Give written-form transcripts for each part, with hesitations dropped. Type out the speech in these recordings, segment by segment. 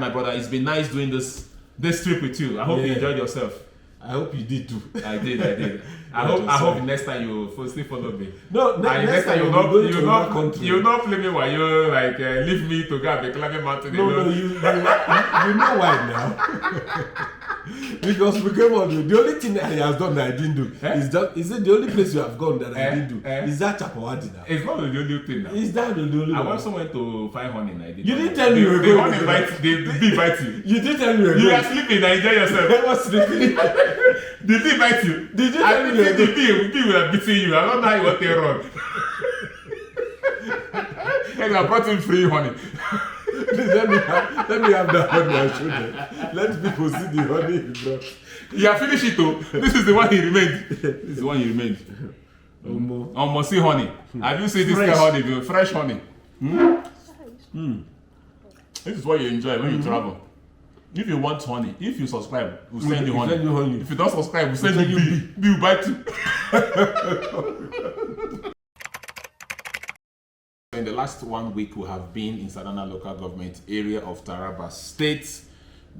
My brother, it's been nice doing this trip with you. I hope you enjoyed yourself. I hope you did too. I did. I hope next time you still follow me. No, next time you'll not play me while you leave me to go and be climbing mountain. No, you know why now? Because we came on the only thing that he has done that I didn't do is it the only place you have gone that I didn't do? Is that Chapawadi now? It's not the only thing now. Is that the only I went somewhere to find honey and I did. You didn't tell me you were going to They invite you. You didn't tell me you were You were sleeping and enjoy yourself. I was sleeping. Did they invite you? Did you tell me you were going? The bee will have beaten you. I don't know how you want to run. And I brought him free honey. Please let me have that honey and show them. Let people see the honey you brought. Yeah, finish it though. This is the one he remained. This is the one he remained. Almost see honey. Have you seen this kind of honey? Fresh honey. This is what you enjoy when you travel. If you want honey, if you subscribe, we'll send you honey. If you don't subscribe, we'll send you bee. Bee will bite you. In the last 1 week, we have been in Sadana local government area of Taraba State,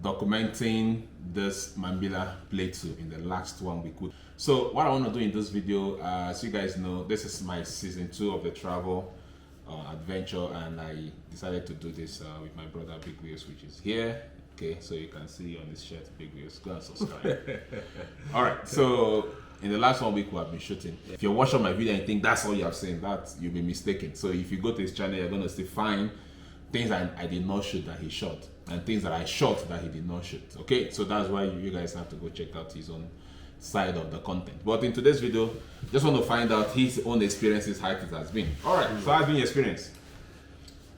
documenting this Mambila plateau in the last 1 week. So what I want to do in this video, as you guys know, this is my season 2 of the travel adventure, and I decided to do this with my brother Big Wheels, which is here. Okay, so you can see on this shirt, Big Wheels. Go and subscribe. All right, so in the last 1 week we have been shooting. If you're watching my video and you think that's all you have seen, that you'll be mistaken. So if you go to his channel, you're going to still find things I did not shoot that he shot, and things that I shot that he did not shoot. Okay, so that's why you guys have to go check out his own side of the content. But in today's video, just want to find out his own experiences, how it has been. All right, so how's been your experience?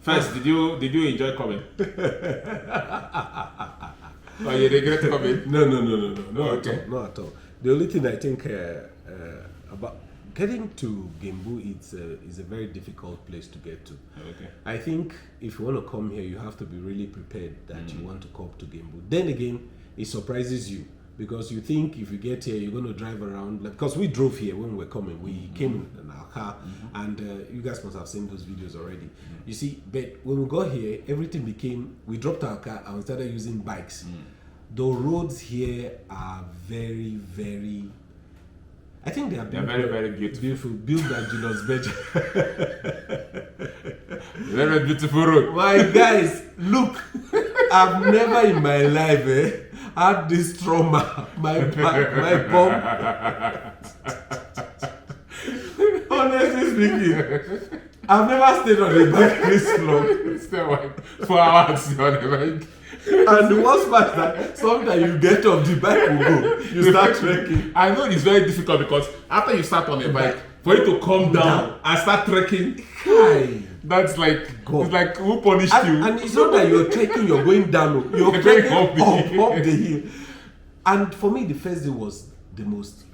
First, did you enjoy coming? Or you regret coming? No, Okay. not at all. The only thing I think about getting to Gembu is a very difficult place to get to. Okay. I think if you want to come here, you have to be really prepared that you want to come to Gembu. Then again, it surprises you because you think if you get here, you're going to drive around. Because we drove here when we were coming. We came in our car, and you guys must have seen those videos already. You see, but when we got here, everything became, we dropped our car and we started using bikes. The roads here are very, very, I think they're very, very beautiful. Built by Julius Berger. Very beautiful road. My guys, look, I've never in my life had this trauma. My bum. Honestly speaking, I've never stayed on a bike this long. Stay like 4 hours on the bike. And the worst part is that sometimes you get off the bike will go. You start trekking. I know it's very difficult because after you start on a bike, for you to come down and start trekking, that's like God. It's like who punished you? And it's not that you're trekking, you're going down. You're trekking up the hill. And for me, the first day was the most,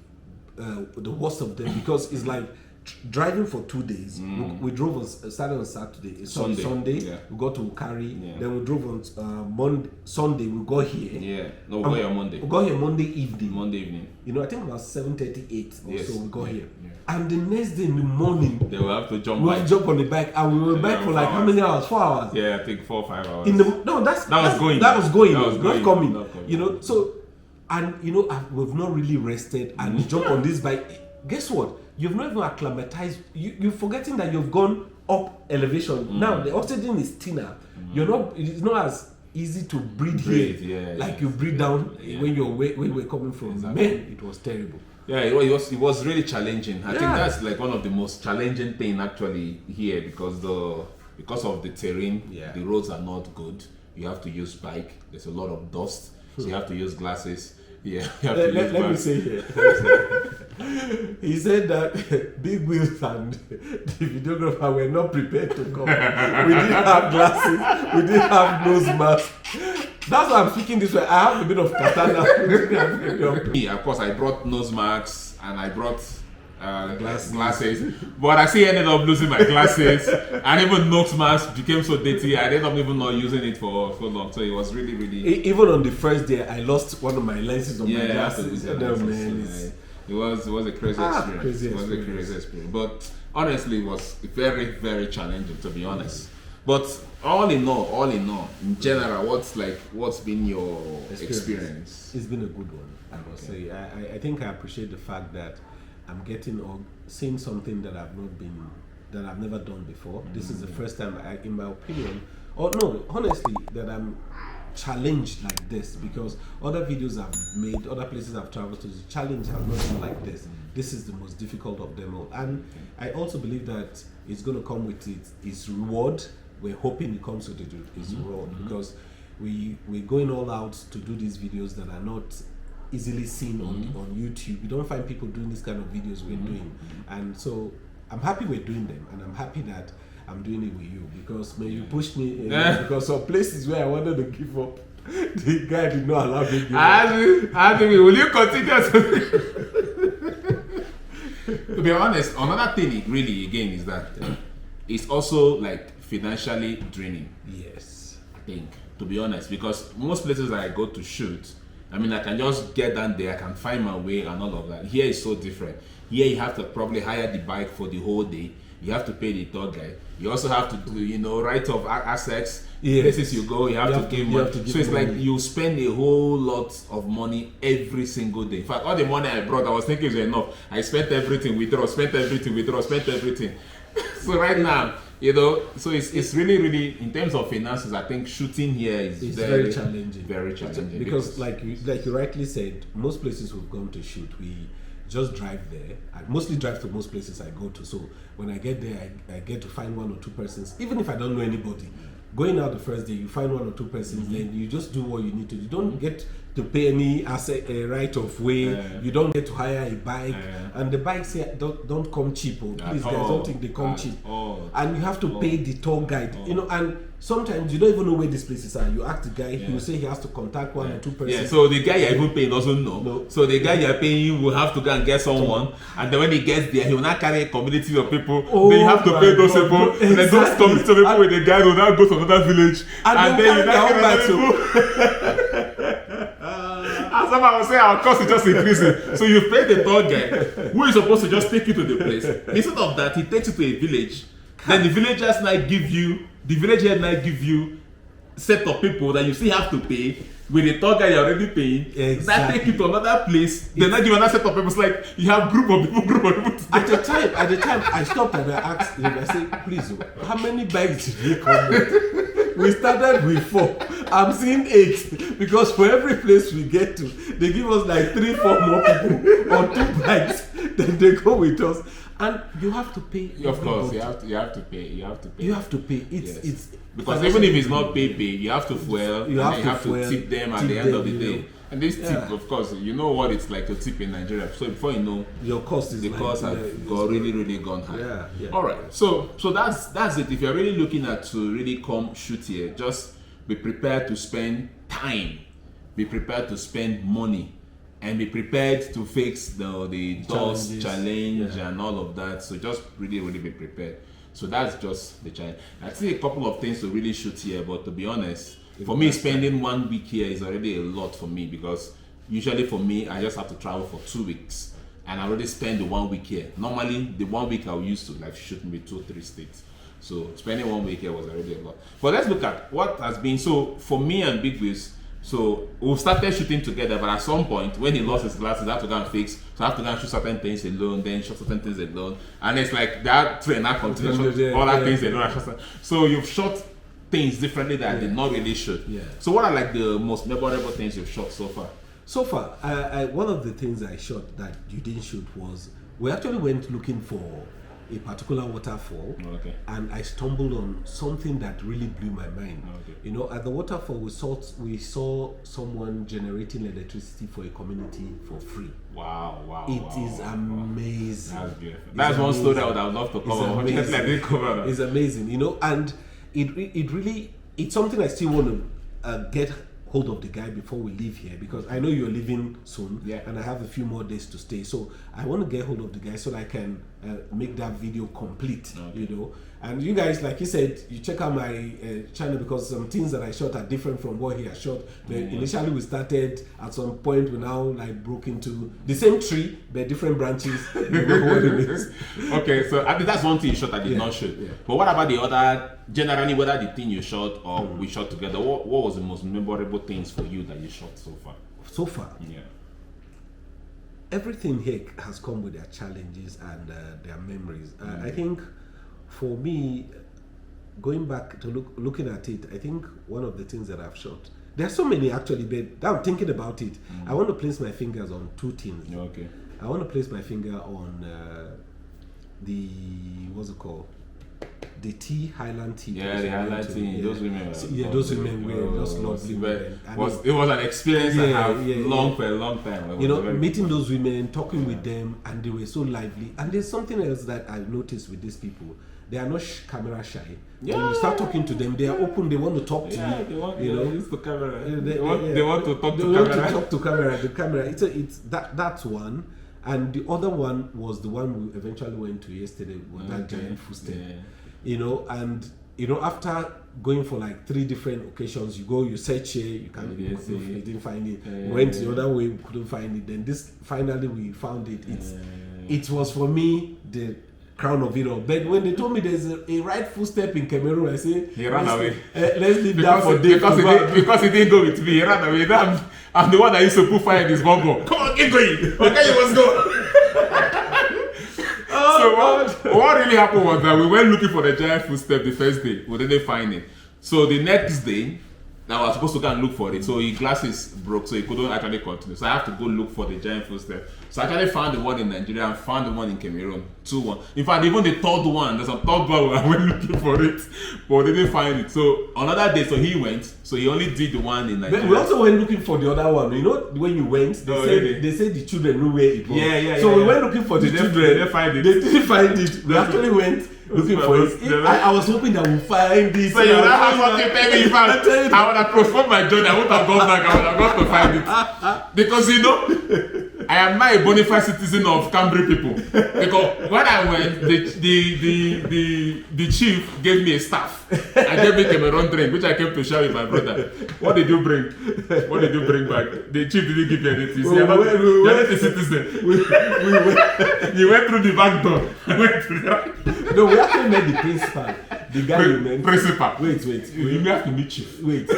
the worst of them because it's like driving for 2 days. We drove on started on Sunday. Yeah. We got to Ukari. Yeah. Then we drove on Sunday. We got here. Yeah. No, we got here Monday. We got here Monday evening. You know, I think about 7:38 or so we got here. Yeah. And the next day in the morning, they will have to jump. We jump on the bike, and we were back for like how many hours? 4 hours. Yeah, I think 4 or 5 hours. That was going. Not coming. You know, so and you know we've not really rested, and we jump on this bike. Guess what? You've not even acclimatized. You're forgetting that you've gone up elevation. Now the oxygen is thinner. It's not as easy to breathe here like you breathe down when you're coming from. Exactly. Man, it was terrible. Yeah, it was really challenging. I think that's like one of the most challenging thing actually here because of the terrain. The roads are not good. You have to use bike. There's a lot of dust, so you have to use glasses. Yeah, let me say here. He said that Big Wheels and the videographer were not prepared to come. We didn't have glasses. We didn't have nose masks. That's why I'm speaking this way. I have a bit of katana. Of course, I brought nose masks and I brought glasses, but I still ended up losing my glasses, and even nose mask became so dirty. I ended up even not using it for long. So it was really, really. Even on the first day, I lost one of my lenses on my glasses. It was a crazy experience. It was a crazy experience. But honestly, it was very, very challenging, to be honest. But all in all, in general, what's been your experience? It's been a good one, I must say. I think I appreciate the fact that I'm getting or seeing something that I've never done before. This is the first time, in my opinion, or no, honestly, that I'm challenged like this, because other videos I've made, other places I've traveled to, the challenge has not been like this. This is the most difficult of them all, and I also believe that it's going to come with its reward. We're hoping it comes with its reward, because we're going all out to do these videos that are not easily seen on YouTube. You don't find people doing this kind of videos we're doing, and so I'm happy we're doing them, and I'm happy that I'm doing it with you, because when you pushed me because some places where I wanted to give up, the guy did not allow me to give up. Will you continue? To be honest, another thing really again is that it's also like financially draining. Yes, I think, to be honest, because most places I go to shoot, I mean, I can just get down there, I can find my way and all of that. Here is so different. Here you have to probably hire the bike for the whole day. You have to pay the tour guide. You also have to do, write off assets. Yes. Places you go, you have to give money. So it's like you spend a whole lot of money every single day. In fact, all the money I brought, I was thinking it was enough. I spent everything, withdraw, spent everything. So right now, so it's really, in terms of finances, I think shooting here is very challenging. Very challenging. Because like you rightly said, most places we've gone to shoot, we just drive there. I mostly drive to most places I go to. So when I get there, I get to find one or two persons, even if I don't know anybody. Going out the first day, you find one or two persons, then you just do what you need to do. You don't get to pay any asset right of way. You don't get to hire a bike, and the bikes here don't come cheap. Please, guys, don't think they come cheap. And you have to pay the tour guide. And sometimes you don't even know where these places are. You ask the guy, he will say he has to contact one or two persons. Yeah, so the guy you're even paying doesn't know. No. So the guy you're paying will have to go and get someone, and then when he gets there, he will not carry a community of people. Then you have to pay those people, and then those community of people with the guy will now go to another village, and then you now carry people. As I was saying, our cost is just increasing. So you pay the tour guy, who is supposed to just take you to the place. Instead of that, he takes you to a village. Then the villagers now give you set of people that you still have to pay with the tour guide you're already paying. Exactly. That take you to another place. Then I give you another set of people. It's like you have group of people. At the time, I stopped and I asked him, I said, please, how many bikes did you come with? We started with 4. I'm seeing 8, because for every place we get to, they give us like 3-4 more people on 2 bikes. Then they go with us. And you have to pay. Of course, you have to pay. You have to pay. It's because even if it's not pay, you have to fuel. You have to tip them at the end of the day. And this tip, of course, you know what it's like to tip in Nigeria. So before you know, your cost is cost have really gone high. Yeah. All right. So that's it. If you're really looking at to really come shoot here, just be prepared to spend time. Be prepared to spend money. And be prepared to face the dust challenge and all of that. So just really be prepared. So that's just the challenge. I see a couple of things to really shoot here, but to be honest, for me, spending 1 week here is already a lot for me, because usually for me, I just have to travel for 2 weeks, and I already spend the 1 week here. Normally, the 1 week I used to like shoot maybe 2-3 states. So spending 1 week here was already a lot. But let's look at what has been. So for me and Big Wiz, so we started shooting together, but at some point when he lost his glasses, I have to go and fix. So I have to go and shoot certain things alone, then shoot certain things alone, and it's like that train that continues, all that things alone. So you've shot things differently that I did not really shoot. Yeah. So what are like the most memorable things you've shot so far? So far, one of the things I shot that you didn't shoot was, we actually went looking for a particular waterfall, and I stumbled on something that really blew my mind. At the waterfall, we saw someone generating electricity for a community for free. Wow! It is amazing. That's beautiful. That's one story I would have loved to cover. It's amazing, and it's something I still want to get hold of the guy before we leave here, because I know you're leaving soon, and I have a few more days to stay. So I want to get hold of the guy so that I can make that video complete, you know. And you guys, like you said, you check out my channel because some things that I shot are different from what he has shot. But initially we started, at some point we now like broke into the same tree, but different branches. You know what it is. Okay, so I think that's one thing you shot I did not shoot. Yeah. But what about the other, generally, whether the thing you shot or we shot together, what was the most memorable things for you that you shot so far? So far? Yeah. Everything here has come with their challenges and their memories. I think for me, going back to looking at it, I think one of the things that I've shot, there are so many actually, but now I'm thinking about it. I want to place my fingers on two things. Okay. I want to place my finger on the, what's it called? The tea, Highland tea. Yeah, the Highland tea. Those women. Those women were just lovely women. It was an experience I have long for a long time. You know, meeting those women, talking with them, and they were so lively. And there's something else that I've noticed with these people. They are not camera shy. Yeah. When you start talking to them, they are open. They want to talk to you. They want, you know, use the camera. They want to talk to camera. camera. To talk to camera. The camera. It's that's one. And the other one was the one we eventually went to yesterday with that giant footstep. Yeah. You know, and you know, after going for like 3 different occasions, you go, you search here, you can't, you didn't find it. Went the other way, we couldn't find it. Then this finally we found it. It was for me the crown of it all. But when they told me there's a right footstep in Cameroon, I say he ran away. Let's leave that for Dave. Because he didn't go with me, he ran away. I'm the one that used to put fire in his bumble. Come on, keep going. Okay, you must go. So what really happened was that we went looking for the giant footstep the first day. We didn't find it. So the next day, I was supposed to go and look for it. So his glasses broke, so he couldn't actually continue. So I have to go look for the giant footstep. So I actually found the one in Nigeria and found the one in Cameroon. 2-1. In fact, even the third one, there's a third one I went looking for it, but they didn't find it. So another day, so he went. So he only did the one in Nigeria. But we also went looking for the other one. You know, when you went, they said the children knew where it was. So we went looking for the children. They didn't find it. They didn't find it. We actually went looking for it. I was hoping that we'll find it. So you know how much you pay me? I would have performed my journey. I would have gone back. I would have gone to find it. Because you know, I am not a bona fide citizen of Cambry people. Because when I went, the chief gave me a staff. I gave me Cameroon drink, which I came to share with my brother. What did you bring? What did you bring back? The chief didn't give you anything. You're not a citizen. You went through the back door. You went through the... No, we actually met the principal. The guy you met. Principal. Wait. You have to meet chief. Wait.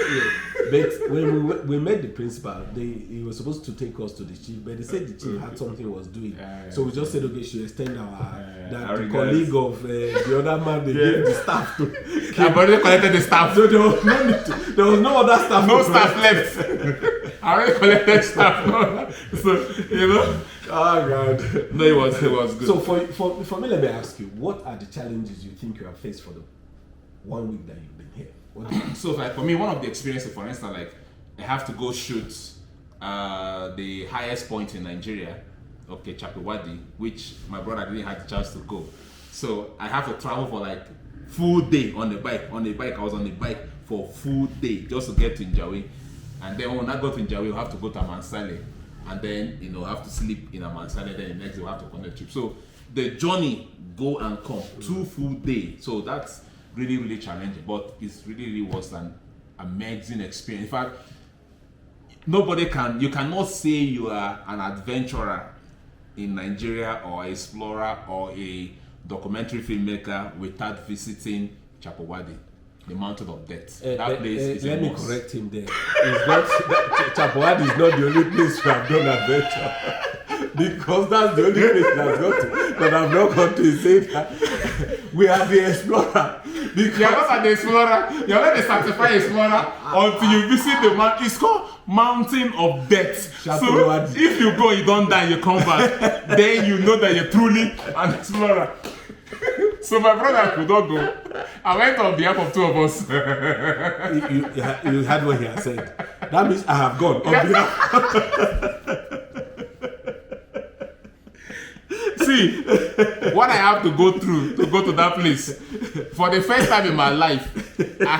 But when we met the principal, he was supposed to take us to the chief, but they said the chief had something he was doing. So we just said, okay, should extend our the colleague of the other man, they gave the staff to. I've already collected the staff. So there was no other staff. No staff left. I already collected staff. So, you know. Oh God. No, it was good. So for me, let me ask you, what are the challenges you think you have faced for the 1 week that you've been here? So like for me, one of the experiences, for instance, like I have to go shoot the highest point in Nigeria, okay, Chapawadi, which my brother didn't have the chance to go. So I have to travel for like full day on the bike. I was on the bike for a full day just to get to Njawi. And then when I got to Njawi, we have to go to Amansale. And then, you know, have to sleep in Amansale. Then the next day we have to connect trip. So the journey, go and come, 2 full days. So that's really challenging, but it's really was an amazing experience. In fact, you cannot say you are an adventurer in Nigeria or an explorer or a documentary filmmaker without visiting Chapawadi, the mountain of death. That place is let me correct him there. Chapawadi is not the only place we have done adventure. Because that's the only place that I've not gone to say that we are the explorer. Because you are not the explorer, you are not the certified explorer until you visit the mountain. It's called Mountain of Death. So if you go, you don't die, you come back, then you know that you're truly an explorer. So my brother could not go. I went on behalf of 2 of us. You heard what he had said. That means I have gone on behalf. See, what I have to go through to go to that place, for the first time in my life, I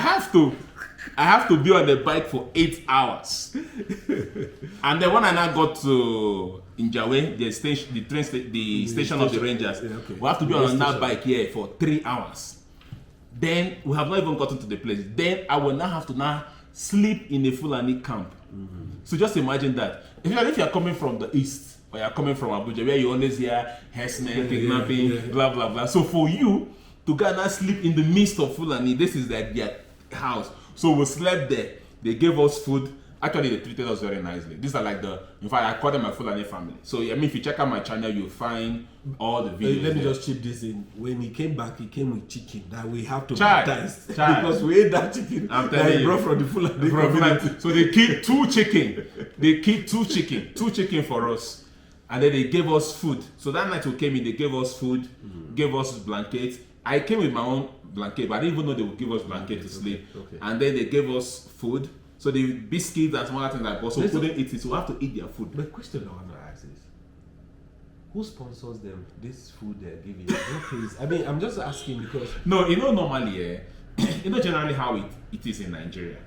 I have to be on the bike for 8 hours. And then when I now got to Injawe, the station, the station of the Rangers, we have to be on that bike here for 3 hours. Then we have not even gotten to the place. Then I will now have to now sleep in a Fulani camp. So just imagine that. If you are coming from the east, or you are coming from Abuja, where you always hear herdsmen, kidnapping, blah, blah, blah. So for you to go and sleep in the midst of Fulani, this is like their house. So we slept there. They gave us food. Actually, they treated us very nicely. These are like in fact, I call them my Fulani family. So, I mean, if you check out my channel, you'll find all the videos. Let me just chip this in. When he came back, he came with chicken that we have to baptize. Because we ate that chicken that he brought from the Fulani. So they killed 2 chicken. They killed 2 chicken. 2 chicken for us. And then they gave us food. So that night we came in, they gave us food, gave us blankets. I came with my own blanket, but I didn't even know they would give us blanket to sleep. And then they gave us food. So the biscuits and some other things I bought, so we couldn't eat it, so we have to eat their food. The question I want to ask is, who sponsors them this food they're giving? What pays? I mean, I'm just asking because... No, normally, generally how it is in Nigeria.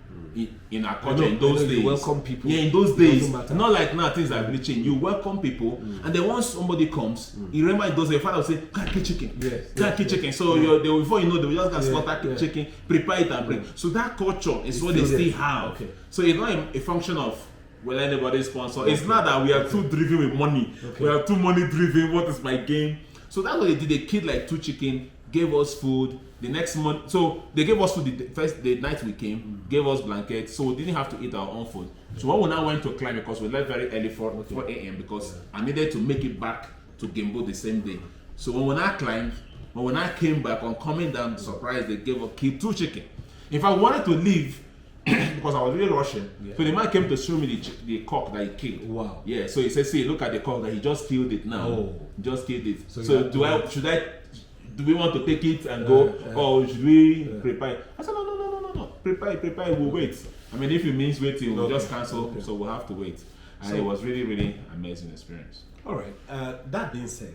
In our culture, in those days. You welcome people. Yeah, in those days. Not like now, things are really changed. You welcome people, and then once somebody comes, you remember those, your father will say, can't kill chicken. Can't kill chicken. So before you know, they will just slaughter chicken, prepare it and bring. So that culture is what they still have. So it's not a function of whether anybody sponsor. It's not that we are too driven with money. We are too money driven. What is my game? So that's what they did. They killed like 2 chicken, gave us food. The next month, so they gave us food the night we came, gave us blankets, so we didn't have to eat our own food. So when we now went to climb, because we left very early 4 a.m. because I needed to make it back to Gimbo the same day. So when we now climbed, when we now came back, on coming down, surprise, they killed 2 chicken. If I wanted to leave, because I was really rushing, so the man came to show me the cock that he killed. Wow. Yeah, so he said, see, look at the cock that he just killed it now. Just killed it. So do we want to take it and go, or should we prepare? I said, no. Prepare, we'll wait. I mean, if it means waiting, we'll just cancel, so we'll have to wait. And it was really, really amazing experience. All right. That being said,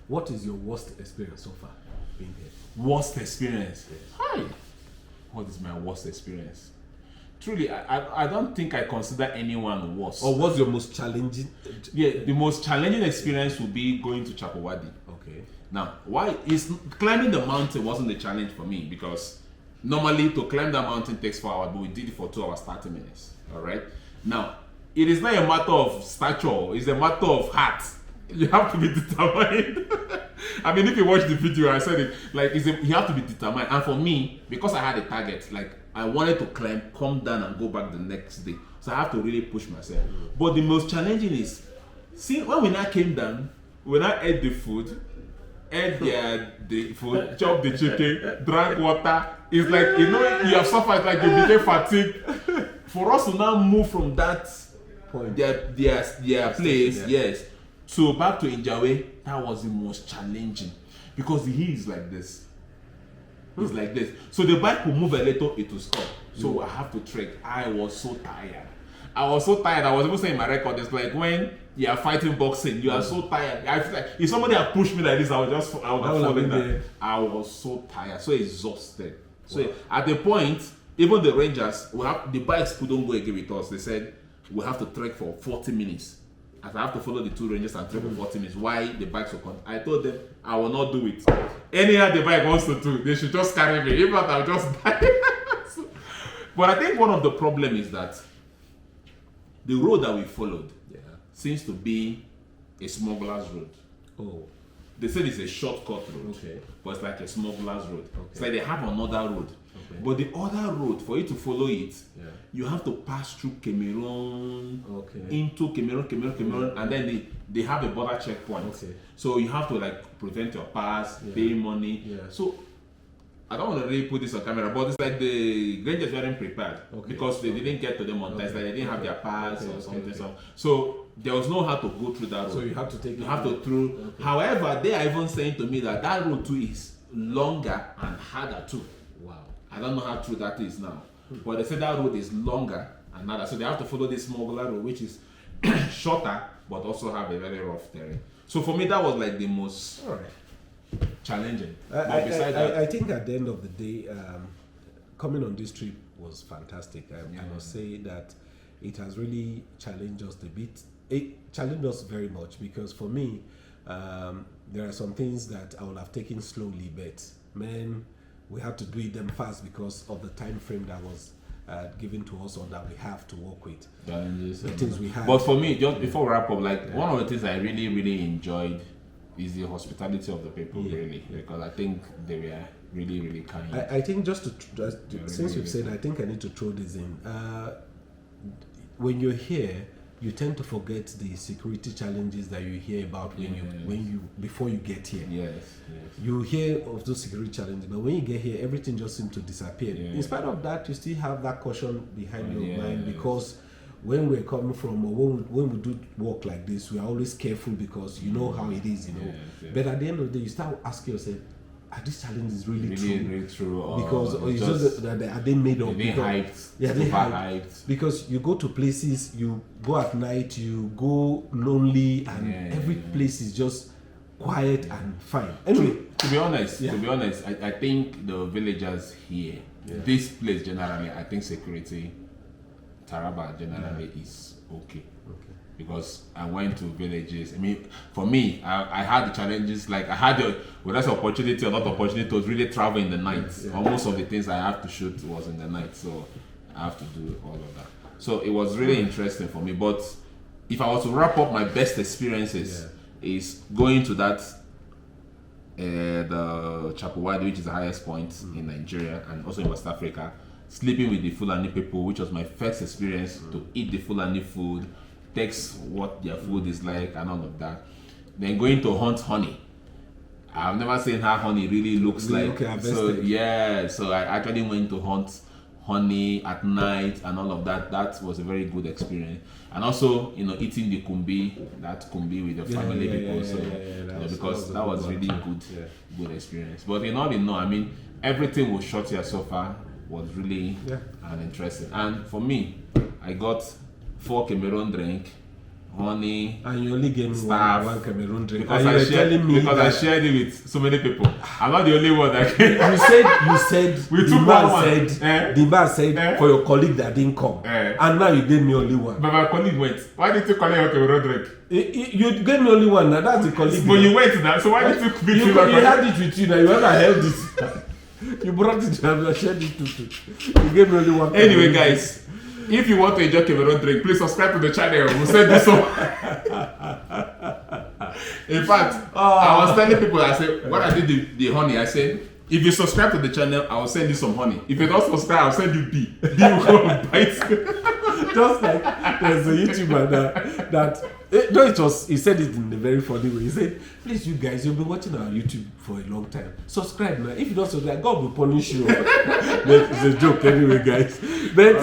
what is your worst experience so far being here? Worst experience? Hi. What is my worst experience? Truly, I don't think I consider anyone worse. Or what's your most challenging? Yeah, the most challenging experience would be going to Chapawadi. Okay. Now, why is climbing the mountain wasn't a challenge for me, because normally to climb that mountain takes 4 hours, but we did it for 2 hours 30 minutes. All right. Now, it is not a matter of stature; it's a matter of heart. You have to be determined. I mean, if you watch the video, I said it like you have to be determined. And for me, because I had a target, like I wanted to climb, come down, and go back the next day, so I have to really push myself. But the most challenging is, see, when we now came down, when I ate the food. Ate the food, chop the chicken, drank water. It's like, you have suffered, like you became fatigued. For us to now move from that point, their place, yes, so back to Injawe, that was the most challenging, because the hill is like this. It's like this. So the bike will move a little, it will stop. So I have to trek. I was so tired. I was even saying in my record, it's like when you are fighting boxing, you are so tired. I feel like if somebody had pushed me like this, I would have fallen down. I was so tired, so exhausted. So at the point, even the Rangers, the bikes couldn't go again with us. They said we have to trek for 40 minutes. As I have to follow the 2 Rangers and trek for 40 minutes. Why the bikes will come? I told them I will not do it. Anyhow the bike wants to do, they should just carry me. If not, I'll just die. But I think one of the problems is that the road that we followed seems to be a smuggler's road. Oh. They said it's a shortcut road, but it's like a smuggler's road. It's like they have another road. But the other road, for you to follow it, you have to pass through Cameroon, into Cameroon, and then they have a border checkpoint. So you have to like present your pass, pay money. So I don't want to really put this on camera, but it's like the Rangers weren't prepared because they didn't get to them on time. Like they didn't have their pass or something. So there was no how to go through that road. So you have to take. You have to through. However, they are even saying to me that road too is longer and harder too. Wow. I don't know how true that is now, but they say that road is longer and harder. So they have to follow this smuggler road, which is shorter but also have a very rough terrain. So for me, that was like the most challenging. I think at the end of the day, coming on this trip was fantastic. I must say that it has really challenged us a bit. It challenged us very much because for me, there are some things that I would have taken slowly, but man, we had to do it them fast because of the time frame that was given to us or that we have to work with. Challenges. The things we have. But for me, just before we wrap up, like one of the things I really, really enjoyed is the hospitality of the people, really, because I think they were really, really kind. I think just since really, you've said, I think I need to throw this in. When you're here, you tend to forget the security challenges that you hear about when you before you get here. Yes. You hear of those security challenges, but when you get here, everything just seems to disappear. Yeah. In spite of that, you still have that caution behind your mind because when we're coming from or when we do work like this, we are always careful because you know how it is, you know. Yes. But at the end of the day, you start asking yourself, are these challenges really true? Because it's just that are they made up? They hyped. Yeah, they hyped. Because you go to places, you go at night, you go lonely, and every place is just quiet and fine. Anyway, to be honest, I think the villagers here, this place generally, I think security, Taraba generally is okay. Because I went to villages. I mean, for me, I had the challenges. Like I had a less opportunity, a lot of opportunity to really travel in the night. Most of the things I have to shoot was in the night, so I have to do all of that. So it was really interesting for me. But if I was to wrap up my best experiences, is going to that the Chapawadi, which is the highest point in Nigeria and also in West Africa. Sleeping with the Fulani people, which was my first experience to eat the Fulani food. Text what their food is like and all of that. Then going to hunt honey. I've never seen how honey really looks like. So I actually went to hunt honey at night and all of that. That was a very good experience. And also, eating the kumbi with the family people. Because that was really good experience. But in all, I mean, everything we shot here so far was really interesting. And for me, I got 4 Cameroon drink, honey, and you only gave me one Cameroon drink. Because I shared it with so many people. I'm not the only one that came. You said we took one. The man said for your colleague that didn't come, and now you gave me only one. But my colleague went. Why did you call your Cameroon drink? You gave me only one. Now that's the colleague. But you went now, so why did you beat you had it with you now. You ever held it? You brought it and shared it too. You gave me only one. Anyway, guys. If you want to enjoy Cameroon drink, please subscribe to the channel. We'll send you some. In fact, I was telling people, I said, when I did the honey, I said, if you subscribe to the channel, I will send you some honey. If you don't subscribe, I'll send you bee. Bee will come and bite. Just like there's a YouTuber that he said it in a very funny way. He said, please, you guys, you've been watching our YouTube for a long time. Subscribe now. If you don't subscribe, God will punish you. It's a joke anyway, guys. But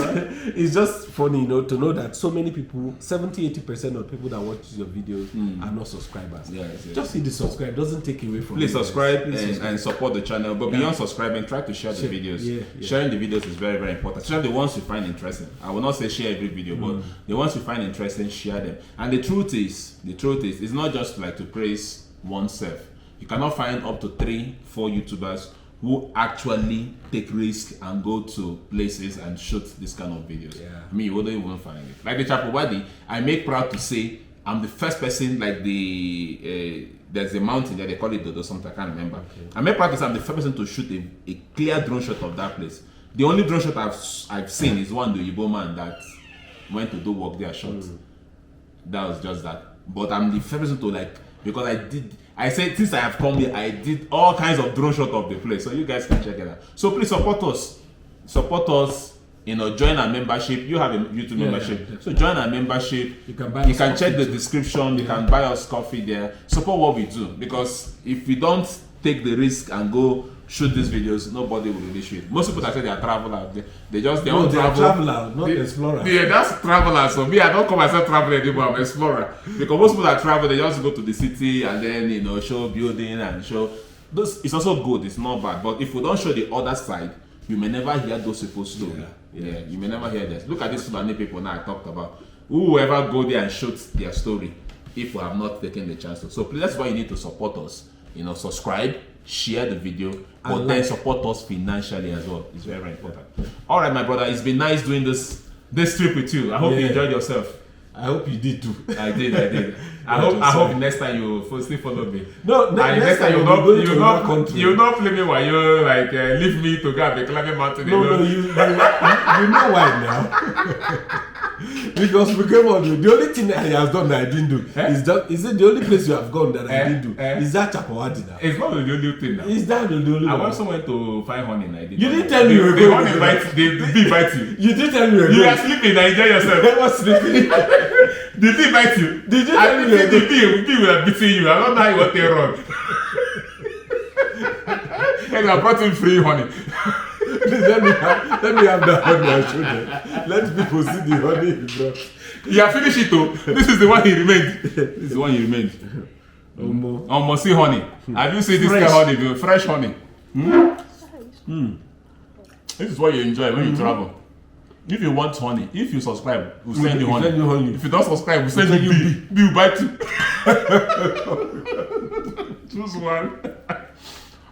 it's just funny, to know that so many people, 70-80% of people that watch your videos are not subscribers. Yes. Just hit the subscribe. Doesn't take away from Please subscribe and support the channel. But beyond subscribing, try to share the videos. Sharing the videos is very, very important. Share the ones you find interesting. I will not say share every video, but the ones you find interesting, share them. And the truth is, it's not just like to praise oneself. You cannot find up to 3-4 YouTubers who actually take risks and go to places and shoot this kind of videos. I mean, you wouldn't even find it. Like the Chapawadi, I make proud to say I'm the first person, like there's a mountain there, they call it Dodo something, I can't remember. I make proud to say I'm the first person to shoot a clear drone shot of that place. The only drone shot I've seen is one, the Igbo man that went to do work there shot. That was just that. But I'm the first person to because I said since I have come here, I did all kinds of drone shot of the place. So you guys can check it out. So please support us. Join our membership. You have a YouTube membership. So join our membership. You can check the description. You can buy us coffee there. Support what we do. Because if we don't take the risk and go shoot these videos, nobody will really shoot. Most people that say they are travelers, they travel. Traveler, not explorer. Yeah, that's travelers. So me, I don't call myself traveler anymore. I'm explorer. Because most people that travel, they just go to the city and then show building and show. It's also good. It's not bad. But if we don't show the other side, you may never hear those people's story. You may never hear this. Look at these Fulani people now I talked about. Who will ever go there and shoot their story if we have not taken the chance to? So please, that's why you need to support us. Subscribe. share the video, but then support us financially as well. It's very, very important. All right, my brother, it's been nice doing this trip with you. I hope you enjoyed yourself. I hope you did too. I did. I hope next time you still follow me. No, next time you'll not play me while you like leave me to go and be climbing mountain. No, you know why now? Because we came on. The only thing that he has done that I didn't do is it the only place you have gone that I didn't do? Is that Chapawadi now? It's not the only thing now. Is that the only one? I went somewhere to find honey and I did. You didn't tell me you were going. They invite you. You didn't tell me you were going. You are sleeping. Enjoy yourself. I was sleeping. Did they invite you? Did you tell me you were going? The people are beating you. I don't know how you want to run. And I brought him free honey. let me have that honey and show them. Let people see the honey he brought. You have finished it though. This is the one he remained. Almost see honey. Have you seen this kind of honey? Fresh honey. This is what you enjoy when you travel. If you want honey, if you subscribe, we'll send you honey. If you don't subscribe, we'll send you bee. Bee will bite you. Choose one.